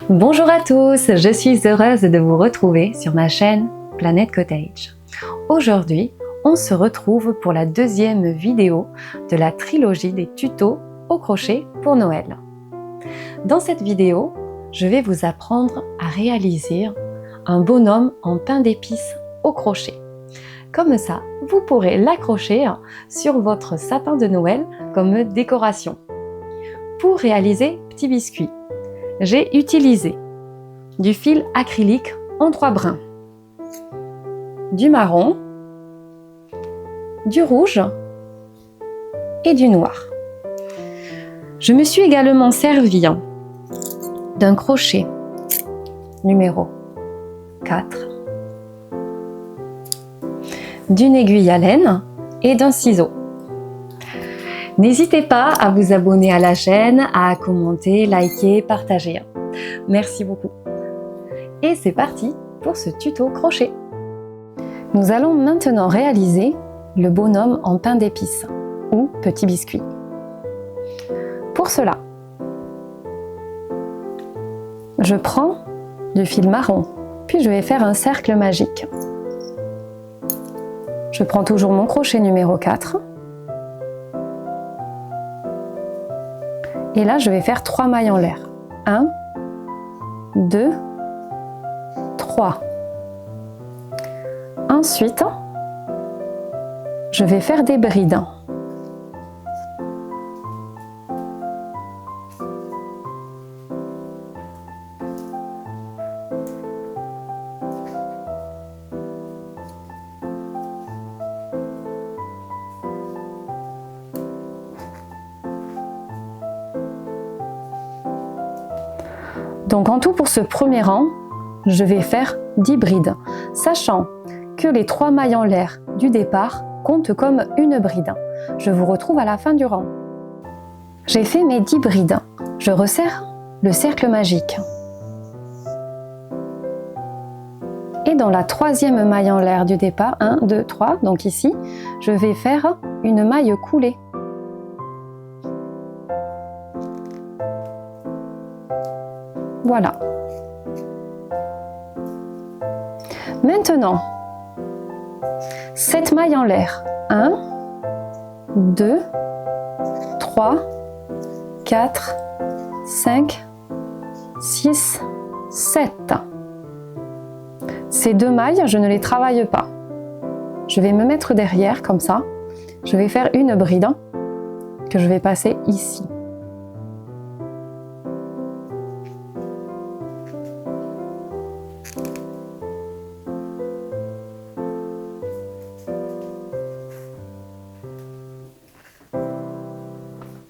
Bonjour à tous, je suis heureuse de vous retrouver sur ma chaîne Planet Cottage. Aujourd'hui, on se retrouve pour la deuxième vidéo de la trilogie des tutos au crochet pour Noël. Dans cette vidéo, je vais vous apprendre à réaliser un bonhomme en pain d'épices au crochet. Comme ça, vous pourrez l'accrocher sur votre sapin de Noël comme décoration. Pour réaliser petit biscuit, j'ai utilisé du fil acrylique en 3 brins, du marron, du rouge et du noir. Je me suis également servi d'un crochet numéro 4, d'une aiguille à laine et d'un ciseau. N'hésitez pas à vous abonner à la chaîne, à commenter, liker, partager. Merci beaucoup. Et c'est parti pour ce tuto crochet. Nous allons maintenant réaliser le bonhomme en pain d'épices ou petit biscuit. Pour cela, je prends du fil marron, puis je vais faire un cercle magique. Je prends toujours mon crochet numéro 4. Et là, je vais faire 3 mailles en l'air. 1, 2, 3. Ensuite, je vais faire des brides. Donc en tout pour ce premier rang, je vais faire 10 brides, sachant que les 3 mailles en l'air du départ comptent comme une bride. Je vous retrouve à la fin du rang. J'ai fait mes 10 brides. Je resserre le cercle magique. Et dans la 3e maille en l'air du départ, 1, 2, 3, donc ici, je vais faire une maille coulée. Voilà. Maintenant, 7 mailles en l'air. 1, 2, 3, 4, 5, 6, 7. Ces 2 mailles, je ne les travaille pas. Je vais me mettre derrière comme ça. Je vais faire une bride que je vais passer ici.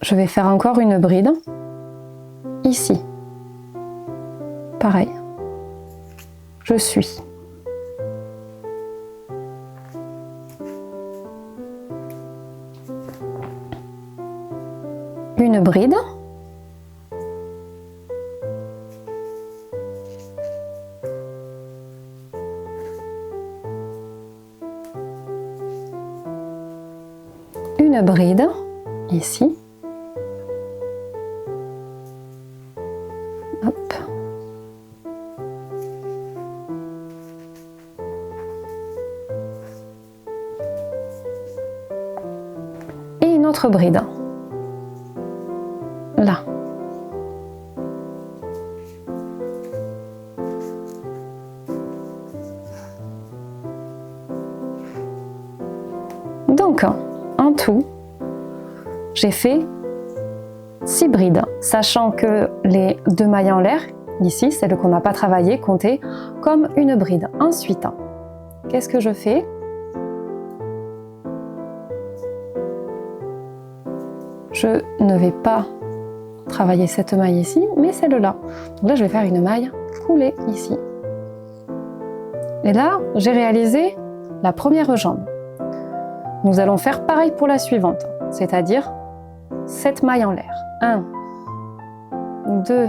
Je vais faire encore une bride ici. Pareil. Je suis. Une bride. Une bride ici. Hop. Et une autre bride. Là. Donc, en tout, j'ai fait 6 brides, sachant que les 2 mailles en l'air, ici, celles qu'on n'a pas travaillées, comptaient comme une bride. Ensuite, qu'est-ce que je fais? Je ne vais pas travailler cette maille ici, mais celle-là. Donc là, je vais faire une maille coulée ici. Et là, j'ai réalisé la première jambe. Nous allons faire pareil pour la suivante, c'est-à-dire 7 mailles en l'air. 1, 2,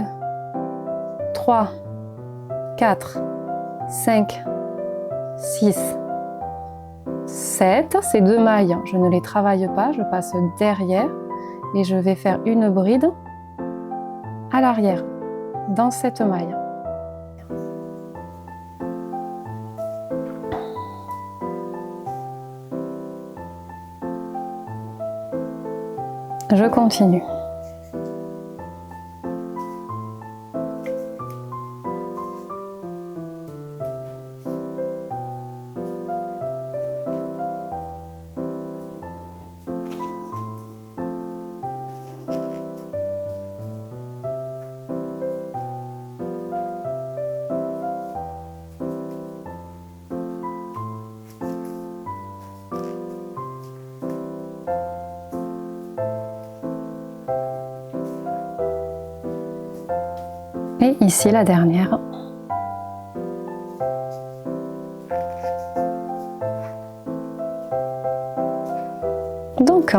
3, 4, 5, 6, 7. Ces 2 mailles, je ne les travaille pas, je passe derrière et je vais faire une bride à l'arrière dans cette maille. Je continue. Et ici la dernière. Donc,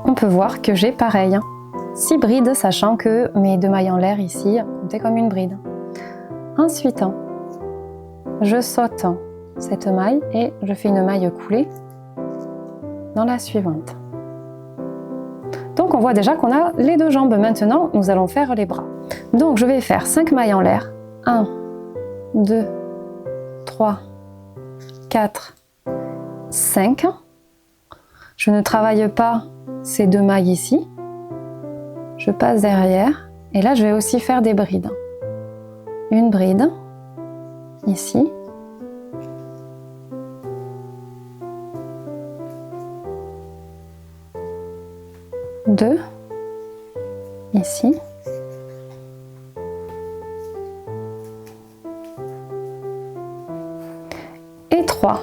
on peut voir que j'ai pareil, 6 brides, sachant que mes 2 mailles en l'air ici comptaient comme une bride. Ensuite, je saute cette maille et je fais une maille coulée dans la suivante. Donc on voit déjà qu'on a les 2 jambes. Maintenant, nous allons faire les bras. Donc je vais faire 5 mailles en l'air. 1, 2, 3, 4, 5. Je ne travaille pas ces 2 mailles ici. Je passe derrière. Et là, je vais aussi faire des brides. Une bride, ici. Deux, ici. Et 3.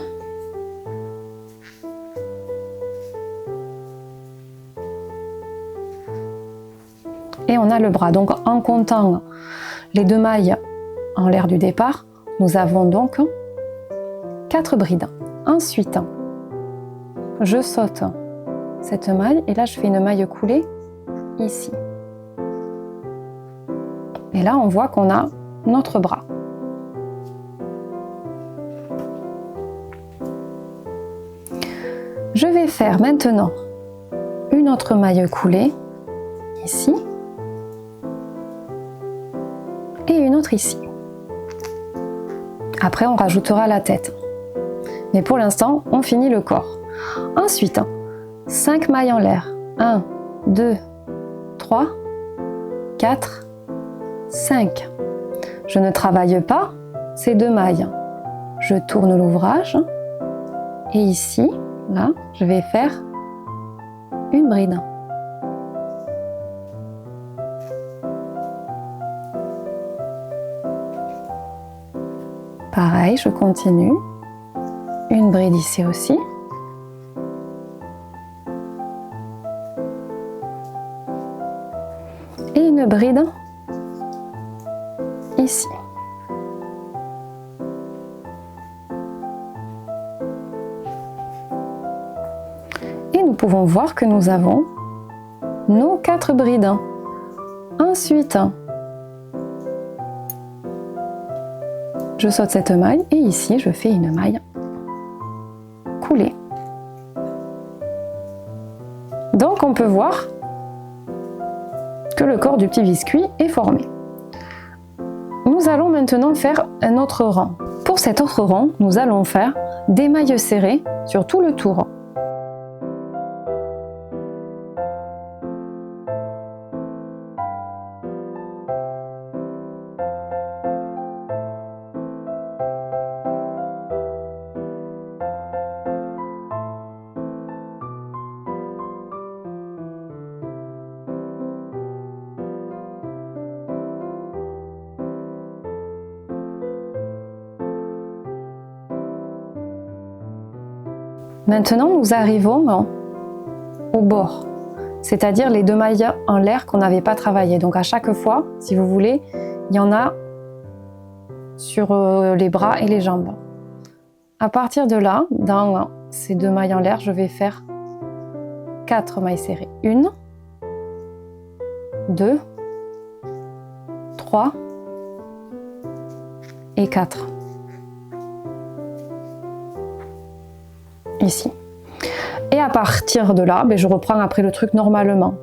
Et on a le bras. Donc en comptant les 2 mailles en l'air du départ, nous avons donc 4 brides. Ensuite, je saute cette maille et là je fais une maille coulée ici. Et là on voit qu'on a notre bras. Je vais faire maintenant une autre maille coulée ici et une autre ici. Après on rajoutera la tête. Mais pour l'instant on finit le corps. Ensuite, 5 mailles en l'air. 1, 2, 3, 4, 5. Je ne travaille pas ces 2 mailles. Je tourne l'ouvrage et ici, là, je vais faire une bride. Pareil, je continue. Une bride ici aussi. Et une bride ici. Et nous pouvons voir que nous avons nos 4 brides. Ensuite, je saute cette maille et ici je fais une maille coulée. Donc on peut voir que le corps du petit biscuit est formé. Nous allons maintenant faire un autre rang. Pour cet autre rang, nous allons faire des mailles serrées sur tout le tour. Maintenant, nous arrivons au bord, c'est-à-dire les 2 mailles en l'air qu'on n'avait pas travaillé. Donc à chaque fois, si vous voulez, il y en a sur les bras et les jambes. À partir de là, dans ces 2 mailles en l'air, je vais faire 4 mailles serrées. 1, 2, 3 et 4. Ici. Et à partir de là, je reprends après le truc normalement,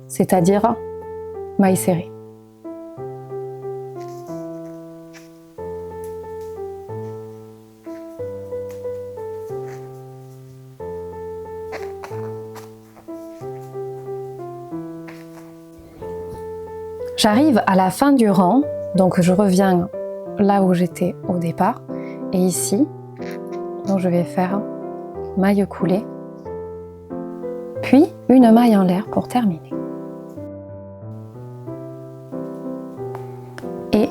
c'est-à-dire maille serrée. J'arrive à la fin du rang, donc je reviens là où j'étais au départ. Et ici, donc je vais faire maille coulée, puis une maille en l'air pour terminer. Et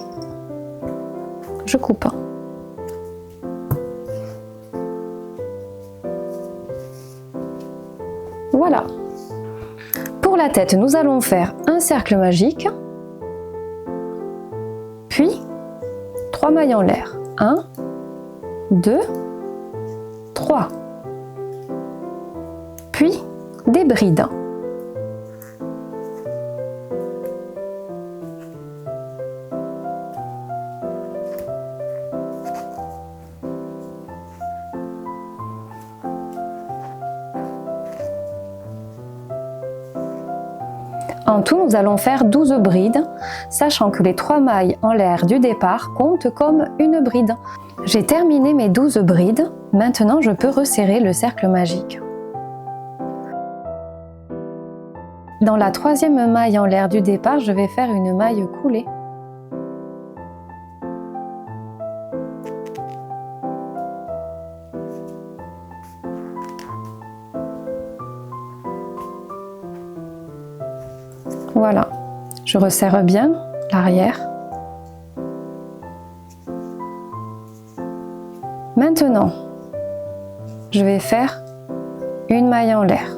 je coupe. Voilà. Pour la tête, nous allons faire un cercle magique, puis 3 mailles en l'air. 1, 2, 3. Puis des brides. En tout, nous allons faire 12 brides, sachant que les 3 mailles en l'air du départ comptent comme une bride. J'ai terminé mes 12 brides, maintenant je peux resserrer le cercle magique. Dans la 3e maille en l'air du départ, je vais faire une maille coulée. Voilà, je resserre bien l'arrière. Maintenant, je vais faire une maille en l'air.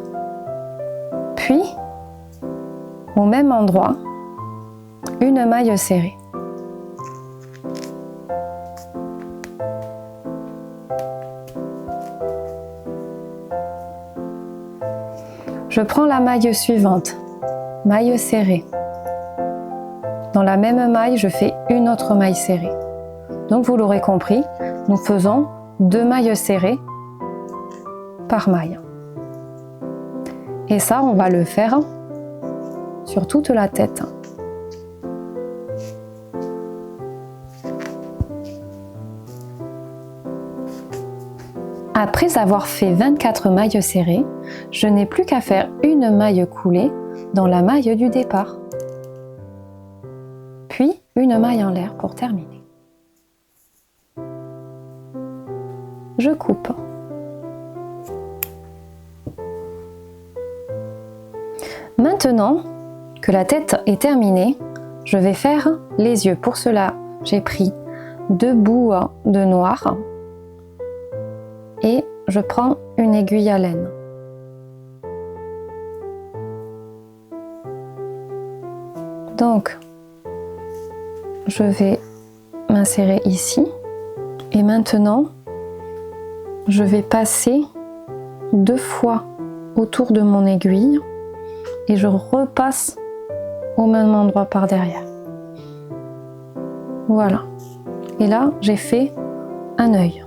Puis, au même endroit, une maille serrée. Je prends la maille suivante. Maille serrée. Dans la même maille, je fais une autre maille serrée. Donc vous l'aurez compris, nous faisons 2 mailles serrées par maille. Et ça, on va le faire sur toute la tête. Après avoir fait 24 mailles serrées, je n'ai plus qu'à faire une maille coulée dans la maille du départ, puis une maille en l'air pour terminer. Je coupe. Maintenant que la tête est terminée, je vais faire les yeux. Pour cela, j'ai pris 2 bouts de noir et je prends une aiguille à laine. Donc, je vais m'insérer ici et maintenant, je vais passer 2 fois autour de mon aiguille et je repasse au même endroit par derrière. Voilà. Et là, j'ai fait un œil.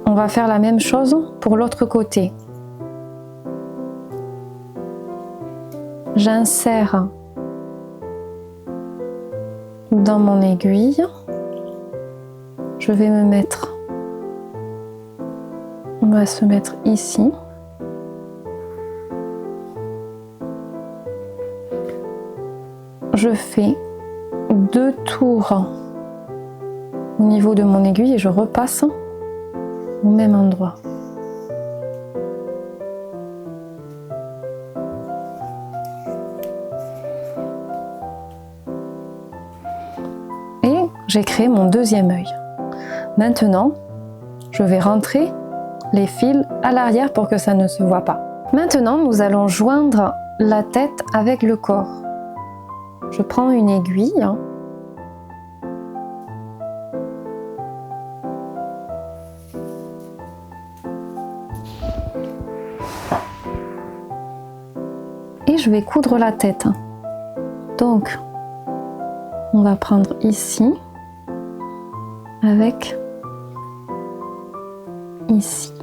On va faire la même chose pour l'autre côté. J'insère dans mon aiguille. Je vais me mettre, on va se mettre ici. Je fais 2 tours au niveau de mon aiguille et je repasse au même endroit. Et j'ai créé mon 2e œil. Maintenant, je vais rentrer les fils à l'arrière pour que ça ne se voit pas. Maintenant, nous allons joindre la tête avec le corps. Je prends une aiguille. Et je vais coudre la tête. Donc, on va prendre ici avec ici.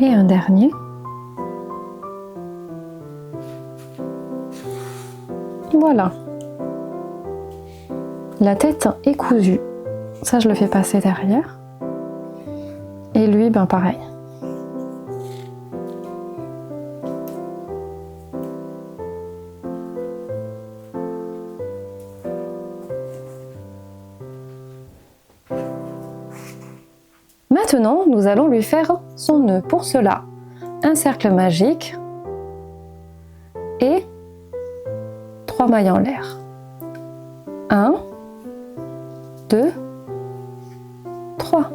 Et un dernier. Voilà. La tête est cousue. Ça, je le fais passer derrière. Et lui, ben pareil. Maintenant, nous allons lui faire son nœud. Pour cela, un cercle magique et 3 mailles en l'air. 1, 2, 3.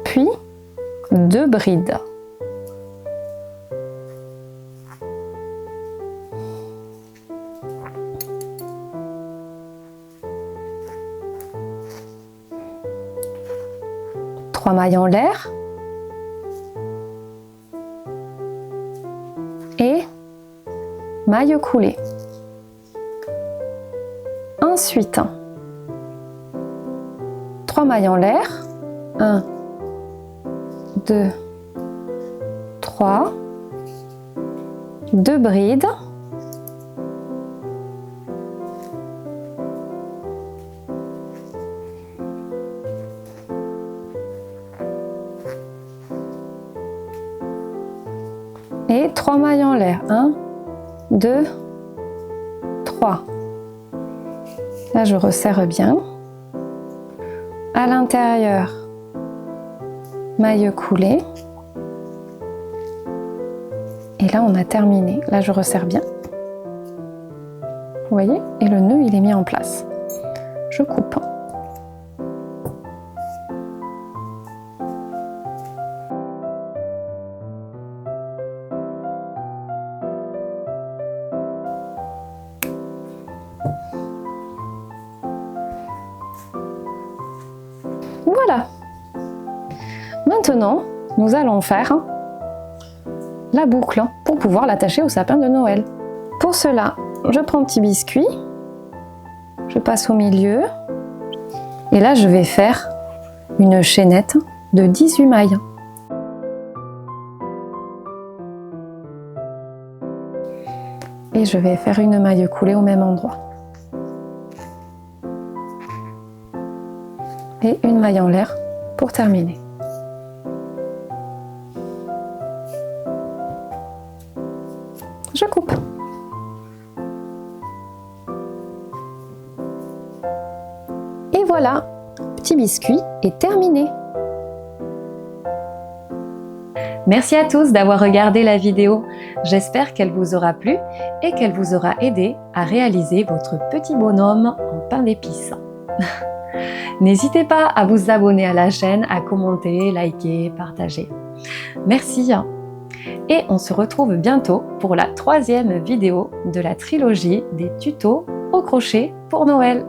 Puis 2 brides. Trois mailles en l'air et maille coulée. Ensuite, 3 mailles en l'air, 1, 2, 3, 2 brides, et 3 mailles en l'air, 1, 2, 3. Là, je resserre bien. À l'intérieur, maille coulée. Et là, on a terminé. Là, je resserre bien. Vous voyez? Et le nœud, il est mis en place. Je coupe. Voilà. Maintenant, nous allons faire la boucle pour pouvoir l'attacher au sapin de Noël. Pour cela, je prends un petit biscuit, je passe au milieu et là je vais faire une chaînette de 18 mailles. Et je vais faire une maille coulée au même endroit. Et une maille en l'air pour terminer. Je coupe. Et voilà, petit biscuit est terminé. Merci à tous d'avoir regardé la vidéo. J'espère qu'elle vous aura plu et qu'elle vous aura aidé à réaliser votre petit bonhomme en pain d'épices. N'hésitez pas à vous abonner à la chaîne, à commenter, liker, partager. Merci. Et on se retrouve bientôt pour la 3e vidéo de la trilogie des tutos au crochet pour Noël.